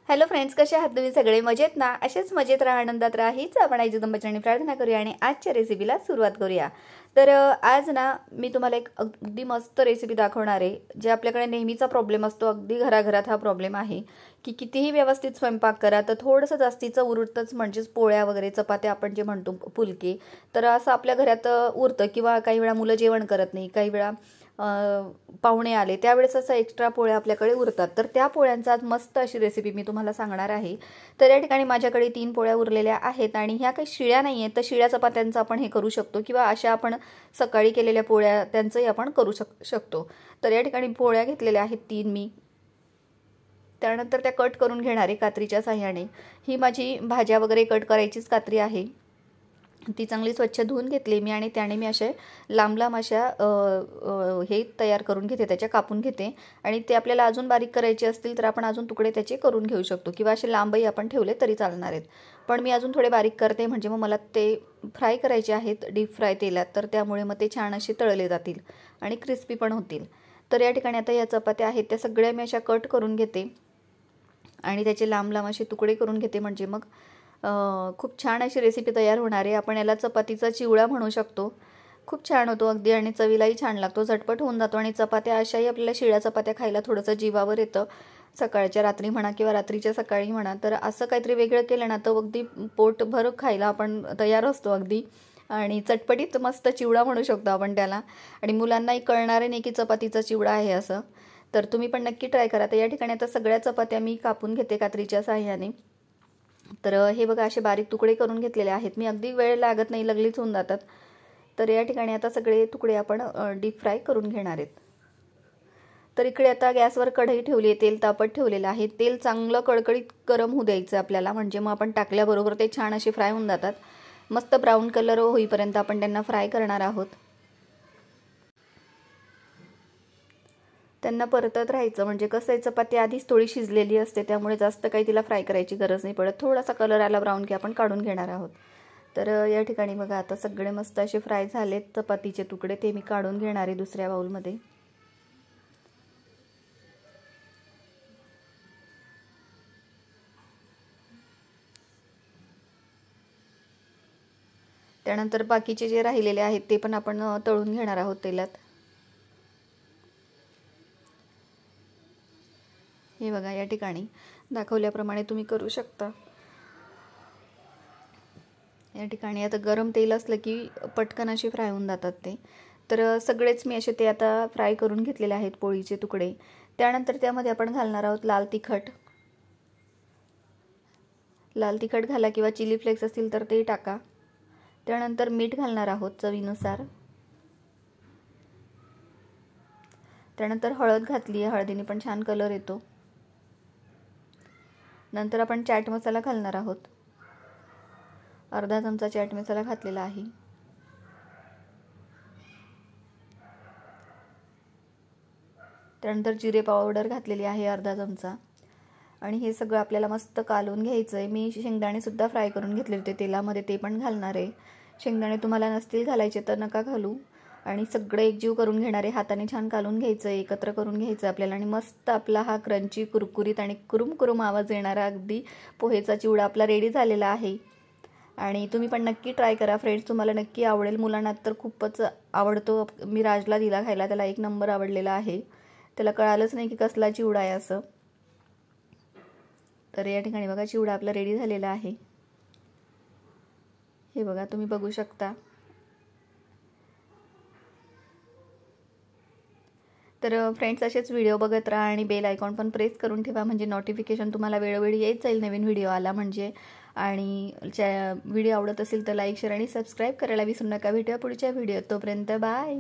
Hello friends, कसे आहात तुम्ही सगळे? मजेत ना? असेच मजेत राहा, आनंदात राहा हीच आपण आई जगदंबेचरणी प्रार्थना करूया आणि आजच्या रेसिपीला सुरुवात करूया। तर आज ना मी तुम्हाला एक अगदी मस्त रेसिपी दाखवणार आहे। जे आपल्याकडे नेहमीचा प्रॉब्लेम असतो, अगदी घराघरात हा प्रॉब्लेम आहे की कितीही व्यवस्थित स्वयंपाक करा तर थोडंसं जास्तीचं उरतच, म्हणजे पोळ्या वगैरे चपात्या आपण जे म्हणतो फुलके, तर असं आपल्या घरात उरतं किंवा काही वेळा मुलं जेवण करत नाही, काही वेळा पाहुणे आले त्यावेळेस असं एक्स्ट्रा पोळ्या आपल्याकडे उरतात। तर त्या पोळ्यांचा आज मस्त अशी रेसिपी मी तुम्हाला सांगणार आहे। तर या ठिकाणी माझ्याकडे 3 पोळ्या उरलेल्या आहेत आणि ह्या काही शिळ्या नाही आहेत, तर शिळ्या चपात्यांचं आपण हे करू शकतो किंवा अशा आपण सकाळी केलेल्या पोळ्या त्यांचंही आपण करू शकतो। तर या ठिकाणी पोळ्या घेतलेल्या आहेत 3 मी। त्यानंतर त्या कट करून घेणार आहे कात्रीच्या साहाय्याने। ही माझी भाज्या वगैरे कट करायचीच कात्री आहे, ती चांगली स्वच्छ धुवून घेतली मी आणि त्याने मी असे लांब लांब अशा हे तयार करून घेते, त्याच्या कापून घेते। आणि ते आपल्याला अजून बारीक करायचे असतील तर आपण अजून तुकडे त्याचे करून घेऊ शकतो किंवा असे लांबही आपण ठेवले तरी चालणार आहेत, पण मी अजून थोडे बारीक करते म्हणजे मग मला ते फ्राय करायचे आहेत डीप फ्राय तेलात, तर त्यामुळे मग ते छान असे तळले जातील आणि क्रिस्पी पण होतील। तर या ठिकाणी आता या चपात्या आहेत त्या सगळ्या मी अशा कट करून घेते आणि त्याचे लांब लांब असे तुकडे करून घेते, म्हणजे मग खूप छान अशी रेसिपी तयार होणार आहे। आपण याला चपातीचा चिवडा म्हणू शकतो, खूप छान होतो अगदी आणि चवीलाही छान लागतो, झटपट होऊन जातो। आणि चपात्या अशाही आपल्याला शिळ्या चपात्या खायला थोडंसं जीवावर येतं, सकाळच्या रात्री म्हणा किंवा रात्रीच्या सकाळी म्हणा, तर असं काहीतरी वेगळं केलं ना तर अगदी पोटभर खायला आपण तयार असतो अगदी, आणि चटपटीत मस्त चिवडा म्हणू शकतो आपण त्याला। आणि मुलांनाही कळणार नाही की चपातीचा चिवडा आहे असं, तर तुम्ही पण नक्की ट्राय करा। तर या ठिकाणी आता सगळ्या चपात्या मी कापून घेते कात्रीच्या साहाय्याने। तर हे बघा असे बारीक तुकडे करून घेतलेले आहेत मी, अगदी वेळ लागत नाही, लगेच होऊन जातात। तर या ठिकाणी आता सगळे तुकडे आपण डीप फ्राय करून घेणार आहेत। तर इकडे आता गॅसवर कढई ठेवली आहे, तेल तापत ठेवलेलं आहे। तेल चांगलं कडकडीत गरम होऊ द्यायचं आपल्याला, म्हणजे मग आपण टाकल्याबरोबर ते छान असे फ्राय होऊन जातात। मस्त ब्राऊन कलर होईपर्यंत आपण त्यांना फ्राय करणार आहोत। त्यांना परतत राहायचं, म्हणजे कसं आहे चपाती आधीच थोडी शिजलेली असते त्यामुळे जास्त काही तिला फ्राय करायची गरज नाही पडत। थोडासा कलर आला ब्राऊन की आपण काढून घेणार आहोत। तर या ठिकाणी बघा आता सगळे मस्त असे फ्राय झालेत चपातीचे तुकडे, ते मी काढून घेणार आहे दुसऱ्या बाउलमध्ये। त्यानंतर बाकीचे जे राहिलेले आहेत ते पण आपण तळून घेणार आहोत तेलात। हे बघा या ठिकाणी दाखवल्याप्रमाणे तुम्ही करू शकता। या ठिकाणी आता गरम तेल असलं की पटकन असे फ्राय होऊन जातात ते। तर सगळेच मी असे ते आता फ्राय करून घेतलेले आहेत पोळीचे तुकडे। त्यानंतर त्यामध्ये आपण घालणार आहोत लाल तिखट। लाल तिखट घाला किंवा चिली फ्लेक्स असतील तर ते टाका। त्यानंतर मीठ घालणार आहोत चवीनुसार। त्यानंतर हळद घातली आहे, हळदीने पण छान कलर येतो। नंतर आपण चाट मसाला घालणार आहोत, अर्धा चमचा चाट मसाला घातलेला आहे। त्यानंतर जिरे पावडर घातलेली आहे अर्धा चमचा, आणि हे सगळं आपल्याला मस्त कालवून घ्यायचं आहे। मी शेंगदाणे सुद्धा फ्राय करून घेतले होते तेलामध्ये, ते पण घालणार आहे। शेंगदाणे तुम्हाला नसतील घालायचे तर नका घालू। आणि सगळं एकजीव करून घेणार आहे, हाताने छान कालवून घ्यायचं, एकत्र करून घ्यायचं आपल्याला। आणि मस्त आपला हा क्रंची कुरकुरीत आणि कुरुम कुरुम आवाज येणारा अगदी पोहेचा चिवडा आपला रेडी झालेला आहे। आणि तुम्ही पण नक्की ट्राय करा फ्रेंड्स, तुम्हाला नक्की आवडेल। मुलांना तर खूपच आवडतो, मी राजला दिला खायला, त्याला एक नंबर आवडलेला आहे, त्याला कळालंच नाही की कसला चिवडा आहे असं। तर या ठिकाणी बघा चिवडा आपला रेडी झालेला आहे, हे बघा तुम्ही बघू शकता। तर फ्रेंड्स असेच व्हिडिओ बघत राहा आणि बेल आयकॉन पण प्रेस करून ठेवा, म्हणजे नोटिफिकेशन तुम्हाला वेळोवेळी येत जाईल नवीन व्हिडिओ आला म्हणजे। आणि व्हिडिओ आवडत असेल तर लाईक शेअर आणि सबस्क्राईब करायला विसरू नका। भेटूया पुढच्या व्हिडिओत, तोपर्यंत बाय।